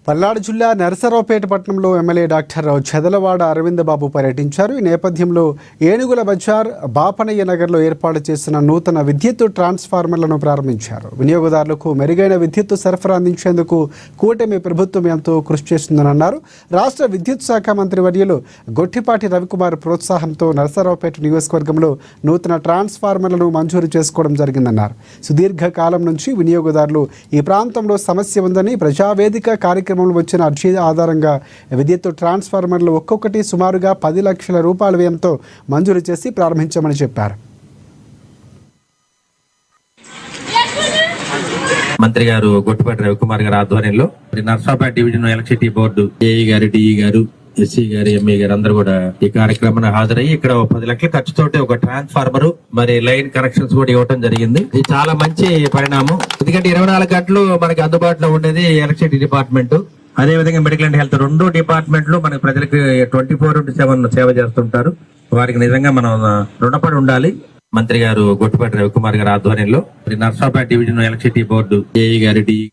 పల్నాడు జిల్లా నరసరావుపేట పట్టణంలో MLA doctor Chedalavada Arvind బాబు పర్యటించారు. ఈ నేపథ్యంలో ఏనుగుల బజార్ బాపనయ్య నగర్లో ఏర్పాటు చేసిన నూతన విద్యుత్ ట్రాన్స్ఫార్మర్లను ప్రారంభించారు. వినియోగదారులకు మెరుగైన విద్యుత్ సరఫరా అందించేందుకు కూటమి ప్రభుత్వం ఎంతో కృషి చేస్తుందని అన్నారు. రాష్ట్ర విద్యుత్ శాఖ మంత్రి వర్యులు గొట్టిపాటి రవికుమార్ ప్రోత్సాహంతో నరసరావుపేట నియోజకవర్గంలో నూతన ట్రాన్స్ఫార్మర్లను మంజూరు చేసుకోవడం జరిగిందన్నారు. సుదీర్ఘకాలం నుంచి వినియోగదారులు ఈ ప్రాంతంలో సమస్య ఉందని ప్రజావేదిక కార్యక్రమంలో వచ్చిన అర్జీ ఆధారంగా విద్యుత్ ట్రాన్స్ఫార్మర్లు ఒక్కొక్కటి సుమారుగా 10 లక్షల రూపాయల వ్యయంతో మంజూరు చేసి ప్రారంభించామని చెప్పారు. మంత్రి గారు గొట్టిపాటి రవికుమార్ గారి ఆధ్వర్యంలో Narsapeta division electricity board AE గారు, డిఈ గారు, ఎస్సీ గారు, ఎంఈ గారు అందరూ కూడా ఈ కార్యక్రమాన్ని హాజరయ్యి ఇక్కడ 10 లక్షల ఖర్చుతోటి ఒక ట్రాన్స్ఫార్మర్ మరి లైన్ కనెక్షన్స్ కూడా ఇవ్వడం జరిగింది. ఇది చాలా మంచి పరిణామం. ఎందుకంటే 24 గంటలు మనకి అందుబాటులో ఉండేది ఎలక్ట్రిసిటీ డిపార్ట్మెంట్, అదే విధంగా మెడికల్ అండ్ హెల్త్ 2 డిపార్ట్మెంట్లు మనకి ప్రజలకు 24/7 సేవ చేస్తుంటారు. వారికి నిజంగా మనం రుణపడి ఉండాలి. మంత్రి గారు గొట్టిపాటి రవికుమార్ గారి ఆధ్వర్యంలో Narsapeta division electricity board AE గారు, డిఈ